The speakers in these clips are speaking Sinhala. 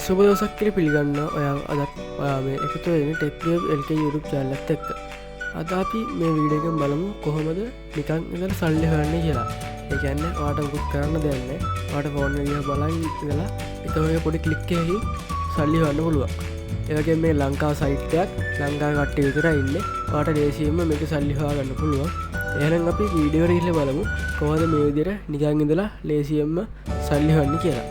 සුබ දවසක් කියලා පිළිගන්නවා. ඔයා අදත් ඔයා මේ එකතු වෙන්නේ ටෙක්වේව් LK YouTube channel එකත් එක්ක. අද අපි මේ වීඩියෝ එකෙන් බලමු කොහොමද නිකන් ඉඳලා සල්ලි හොයන්නේ කියලා. ඒ කියන්නේ ඔයාට මුකුත් කරන්න දෙයක් නැහැ. ඔයාට ෆෝන් එක දිහා බලන් ඉඳලා එක ඔය පොඩි ක්ලික් එකකින් සල්ලි හොයන්න පුළුවන්. ඒ වගේම මේ ලංකාව සයිට් එකක් ලංකාවේ කට්ටිය විතරයි ඉන්නේ. ඔයාට ලේසියෙන්ම මේක සල්ලි හොයාගන්න පුළුවන්. එහෙනම් අපි වීඩියෝ එකට ගිහලා බලමු කොහොමද මේ විදිහට නිකන් ඉඳලා ලේසියෙන්ම සල්ලි හොයන්නේ කියලා.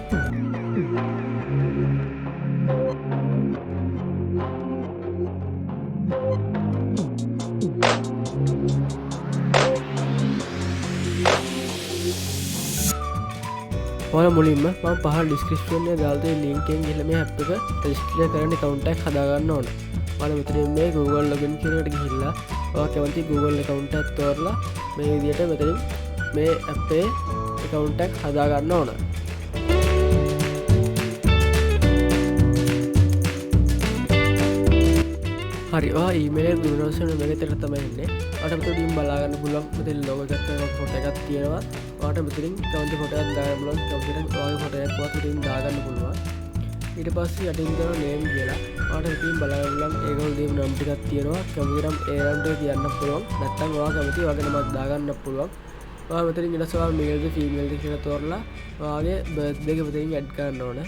ඔයාලා මුලින්ම මම පහළ ඩිස්ක්‍රිප්ෂන් එකේ දාලා තියෙන link එකෙන් ගිහලා මේ app එක රෙජිස්ටර් කරන්න account එකක් හදා ගන්න ඕන. ඔයාලා මෙතනින් මේ Google login කියන එකට ගිහිල්ලා ඔයා කැමති Google account එකක් තෝරලා මේ විදිහට මෙතනින් මේ app එකේ account එකක් හදා ගන්න ඕන. හරි ඔයා ඊමේල් එක දුන්නාම මේකට තමයි එන්නේ. ඔයාලට මෙතනින් බලා ගන්න පුළුවන් මෙතන logo එකක් තියෙනවා ෆොටෝ එකක් තියෙනවා. ඔයාලට මෙතනින් කවුන්ට් ෆොටෝ එකක් දාගන්න පුළුවන්. කවුන්ට් ඔයාගේ ෆොටෝ එකක් වත් මෙතනින් දාගන්න පුළුවන්. ඊට පස්සේ යටින් තියෙන name කියලා ඔයාලට මෙතනින් බලා ගන්න පුළුවන් ඒගොල්ලෝ දීපු නම් ටිකක් තියෙනවා. කැමතිනම් ඒ නම් ටික තියන්න පුළුවන්. නැත්නම් ඔයා කැමති ඔයාගේ නමක් දාගන්න පුළුවන්. ඔයා මෙතනින් ඊට පස්සේ මේල්ද ෆීමේල්ද කියලා තෝරලා ඔයාගේ බර්ත්ඩේ එක මෙතනින් ඇඩ් කරන්න ඕනේ.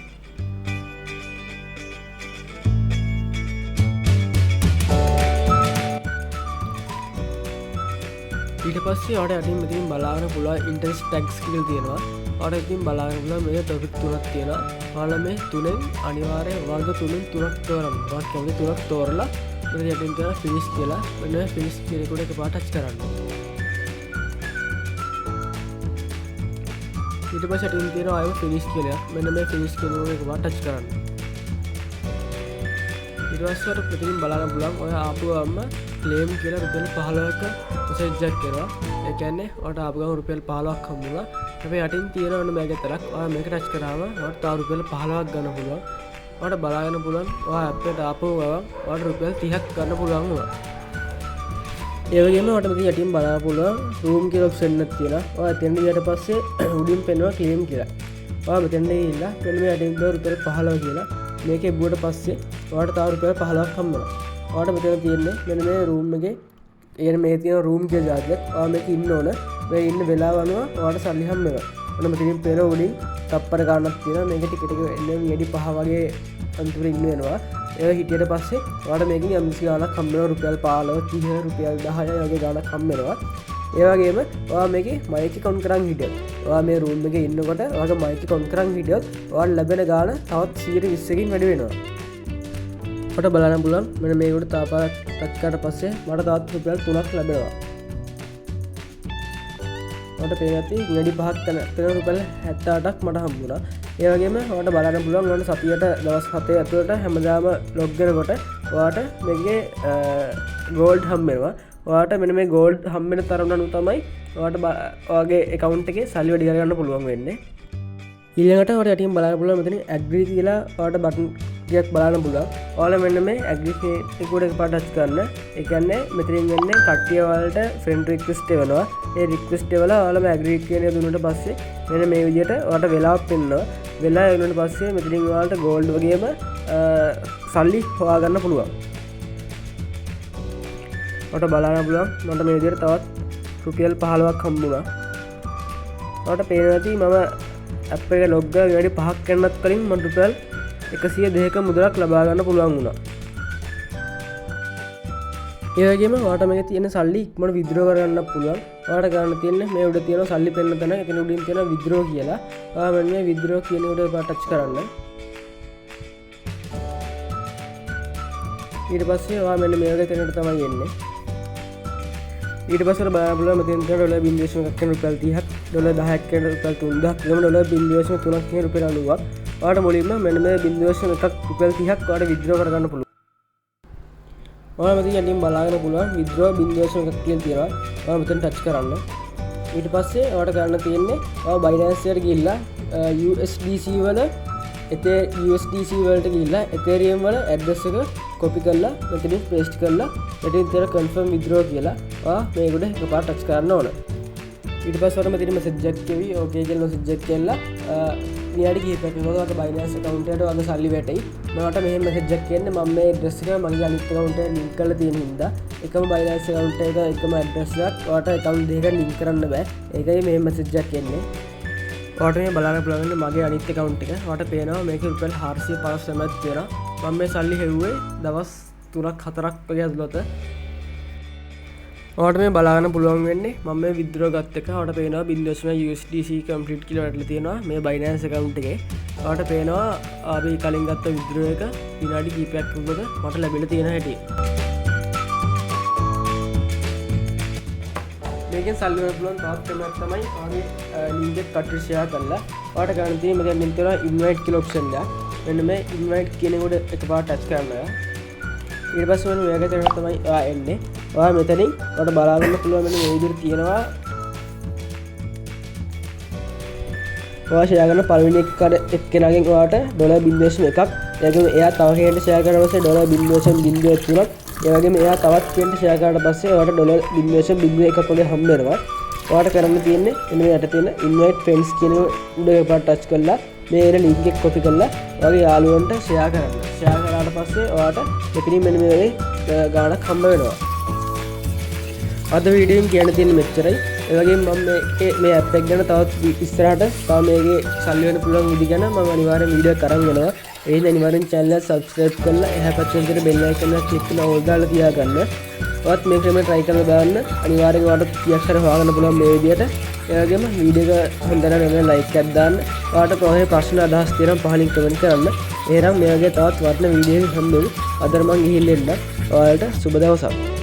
ඊට පස්සේ ඔයාලට යටින් මෙතනින් බලාගෙන පුළුවන් ඉන්ටරෙස්ට් ටැග්ස් කියලා තියෙනවා. ඔයාලට ඉතින් බලාගෙන පුළුවන් මේක ටොපික් තුනක් තියෙනවා. ඔයාලා මේ තුනෙන් අනිවාර්යයෙන් වර්ග තුනෙන් තුනක් තෝරන්න. ඔයාලා කැමති තුනක් තෝරලා මෙතන යටින් තියෙන ෆිනිෂ් කියලා මෙන්න ෆිනිෂ් කියන එකට එකපාරට ටච් කරන්න. ඊට පස්සේ යටින් තියෙන ආයෙම ෆිනිෂ් කියලා මෙන්න මේ ෆිනිෂ් කියන එක එකපාරට ටච් කරන්න. ඊට පස්සේ ඔයාලට මෙතනින් බලන්න පුළුවන් ඔය ආපුවම ක්ලේම් කියලා රුපියල් 15ක මෙසේජ් එකක් එනවා. ඒ කියන්නේ ඔයාලට ආපු ගමන් රුපියල් 15ක් හම්බුණා. හැබැයි යටින් තියෙනවනේ මේක විතරක්. ඔයා මේක ටච් කරාම ඔයාලට තව රුපියල් 15ක් ගන්න පුළුවන්. ඔයාලට බලාගෙන පුළුවන් ඔයා ඇප් එකට ආපු ගමන් ඔයාලට රුපියල් 30ක් ගන්න පුළුවන් වුණා. ඒ වගේම ඔයාලට මෙතන යටින් බලන්න පුළුවන් රූම් කියලා ඔප්ෂන් එකක් තියෙනවා. ඔයා එතෙන් ගියට පස්සේ උඩින් පෙන්වනවා ක්ලේම් කියලා. ඔයා මෙතෙන් ගිහිල්ලා මෙන්න මේ යටින් රුපියල් 15 කියලා මේකේ බුවට පස්සේ ඔයාලට තව රුපියල් 15ක් හම්බුණා. ඔයාලට මෙතන තියෙන්නේ මෙන්න මේ රූම් එකේ මේ තියෙන රූම් කියලා જાතියක්. ඔයා මේක ඉන්න ඕන. මේ ඉන්න වෙලාව අනුව ඔයාලට සල්ලි හම්බ වෙනවා. ඔන්න මෙතනින් පෙර උඩින් තප්පර ගන්නක් තියෙනවා. මේක ටික ටික එන්නේ මියඩි 5 වගේ අන්තිමට ඉන්න වෙනවා. ඒක හිටියට පස්සේ ඔයාලට මේකෙන් යම්කිසි ගාණක් හම්බ වෙනවා. රුපියල් 15 30 රුපියල් 10 වගේ ගාණක් හම්බ වෙනවා. ඒ වගේම ඔයා මේකේ මයික් කවුන්ට් කරන් හිටියොත් ඔයා මේ රූම් එකේ ඉන්නකොට ඔයාගේ මයික් කවුන්ට් කරන් හිටියොත් ඔයාලට ලැබෙන ගාණ තවත් 120කින් වැඩි වෙනවා. ඔයාලට බලන්න පුළුවන් මෙන්න මේකට තාපාරක් ටච් කරලා පස්සේ මට තවත් රුපියල් 3ක් ලැබෙනවා. ඔයාලට පේනති වැඩි 5ක් තන රුපියල් 78ක් මට හම්බුණා. ඒ වගේම ඔයාලට බලන්න පුළුවන් ඔයාලට සතියට දවස් 7 ඇතුළත හැමදාම ලොග් කරනකොට ඔයාලට මේකේ ගෝල්ඩ් හම්බ වෙනවා. ඔයාලට මෙන්න මේ ගෝල්ඩ් හම්බ වෙන තරම අනුව තමයි ඔයාලට ඔයාගේ account එකේ සල්ලි වැඩි කරගන්න පුළුවන් වෙන්නේ. ඊළඟට ඔයාලට යටින් බලන්න පුළුවන් මෙතන ඇග්‍රී කියලා ඔයාලට බටන් එකක් බලන්න පුළුවන්. ඔයාලා මෙන්න මේ ඇග්‍රී එකට එකපාරට ටච් කරන්න. ඒ කියන්නේ මෙතනින් එන්නේ කට්ටිය ඔයාලට ෆ්‍රෙන්ඩ් රික්වෙස්ට් එවනවා. ඒ රික්වෙස්ට් එවලා ඔයාලා මේ ඇග්‍රී කියන එක දුන්නාට පස්සේ මෙන්න මේ විදිහට ඔයාලට වෙලාවක් පෙන්නනවා. වෙලාව එනකොට පස්සේ මෙතනින් ඔයාලට ගෝල්ඩ් වගේම සල්ලි හොයාගන්න පුළුවන්. ඔයාලට බලන්න පුළුවන් මට මේ විදිහට තවත් රුපියල් 15ක් හම්බුණා. ඔයාලට පේනවා ඇති මම ඇප් එක ලොග් කරලා වැඩි 5ක් යන්නත් කලින් මට රුපියල් 102ක මුදලක් ලබා ගන්න පුළුවන් වුණා. ඒ වගේම ඔයාලට මේකේ තියෙන සල්ලි ඉක්මනට විත්ඩ්‍රෝ කරගන්න පුළුවන්. ඔයාලට ගන්න තියෙන්නේ මේ උඩ තියෙන සල්ලි පෙන්න තැන එතන උඩින් තියෙන විත්ඩ්‍රෝ කියලා. ඔයා මෙන්න මේ විත්ඩ්‍රෝ කියන එකට ටච් කරන්න. ඊට පස්සේ ඔයා මෙන්න මේ වගේ තැනකට තමයි එන්නේ. ඊට පස්සේ බලන්න පුළුවන් මෙතෙන් තියෙන ඩොලර් 0.1ක් කියන රුපියල් 30ක් ඩොලර් 10ක් කියන රුපියල් 3000ක් ඊළඟ ඩොලර් 0.3ක් කියන රුපියල් 90ක් ඔයාලට මුලින්ම මෙන්න මේ 0.1ක් රුපියල් 30ක් ඔයාලට විත්ඩ්‍රෝ කරගන්න පුළුවන්. ඔයාලා මෙතන යටින් බලාගෙන පුළුවන් විත්ඩ්‍රෝ 0.1ක් කියලා තියෙනවා. ඔයාලා මෙතන ටච් කරන්න. ඊට පස්සේ ඔයාලට කරන්න තියෙන්නේ ඔයා Binance එකට ගිහිල්ලා USDC වල USDC වලට ගිහිල්ලා Ethereum වල ඇඩ්‍රස් එක කොපි කරලා මෙතනින් පේස්ට් කරලා මෙතනින් තියෙන confirm withdraw කියලා ඔයා මේකට එකපාරට ටච් කරන්න ඕන. ඊට පස්සේ ඔයාලට මෙතන මෙසේජ් එකක් එවි ඕකේ කියලා මෙසේජ් එකක් කියලා විනාඩි කිහිපයක් යනකොට ඔයාගේ Binance account එකට ඔයාගේ සල්ලි වැටෙයි. මට මෙහෙම message එකක් එන්නේ මම මේ address එක මගේ අනිත් account එකට link කරලා තියෙන හින්දා එකම Binance account එක එකම address එකක් ඔයාට account දෙකකට link කරන්න බෑ. ඒකයි මේ message එකක් එන්නේ. ඔයාට මේ බලන්න පුළුවන් මගේ අනිත් account එක. ඔයාට පේනවා මේකේ රුපියල් 459ක් තියෙනවා. මම මේ සල්ලි හෙව්වේ දවස් 3ක් 4ක් වගේ ඇතුළත. ඔයාට මේ බලාගන්න පුළුවන් වෙන්නේ මම මේ withdraw ගත්ත එක. ඔයාට පේනවා 0.9 USDC complete කියලා වැටලා තියෙනවා මේ Binance account එකේ. ඔයාට පේනවා අපි කලින් ගත්ත withdraw එක විනාඩි කිහිපයක් තුනක මට ලැබිලා තියෙන හැටි. මේකෙන් සල්ලි වල පුළුවන් තවත් ක්‍රමයක් තමයි ඔයාගේ link එක කට්ටියට share කරලා ඔයාට ගන්න තියෙන මෙතන තියෙනවා invite කියලා option එක. මෙන්න මේ invite කියන එකට එකපාරට touch කරනවා. ඊට පස්සේ මෙන්න මේක තැනට තමයි ඔයා එන්නේ. ඔයා මෙතනින් ඔයාලට බලා ගන්න පුළුවන් මෙන්න මේ විදිහට තියෙනවා. ඔයා ෂෙයා කරන පළවෙනි එක්කෙනාගෙන් ඔයාට $0.1ක්. ඒ වගේම එයා තව කෙනෙක්ට ෂෙයා කරලා පස්සේ $0.03ක්. ඒ වගේම එයා තවත් කෙනෙක්ට ෂෙයා කරලා පස්සේ ඔයාට $0.01ක් වගේ හම්බ වෙනවා. ඔයාට කරන්න තියෙන්නේ මෙන්න මේ යට තියෙන invite friends කියන උඩ එකපාරට touch කරලා මේ එන link එක copy කරලා ඔයාගේ යාළුවන්ට share කරන්න. share කරාට පස්සේ ඔයාට මෙතනින් මෙන්න මේ වගේ ගාණක් හම්බ වෙනවා. අද වීඩියෝෙන් කියන්න තියෙන්නේ මෙච්චරයි. ඒ වගේම මම මේ app එක ගැන තවත් ඉස්සරහට තව මේකේ සල්ලි වෙන්න පුළුවන් විදි ගැන මම අනිවාර්යෙන් වීඩියෝ එකක් අරන් එනවා. ඒ හින්දා අනිවාර්යෙන් channel එක subscribe කරලා එහා පැත්තේ තියෙන bell icon එක click කරලා all දාලා තියාගන්න. ඔයත් මේ ක්‍රමයට try කරලා බලන්න. අනිවාර්යෙන් ඔයාලට 30ක් හරි හොයාගන්න පුළුවන් මේ විදියට. ඒ වගේම වීඩියෝ එක හොඳ නම් like එකක් දාන්න. ඔයාලට කොහේ ප්‍රශ්න අදහස් තියෙනවා පහලින් comment කරන්න. එහෙනම් මේ වගේ තවත් වටින වීඩියෝ එකක් හම්බෙමු. අද මම ගිහින් එන්න. ඔයාලට සුබ දවසක්.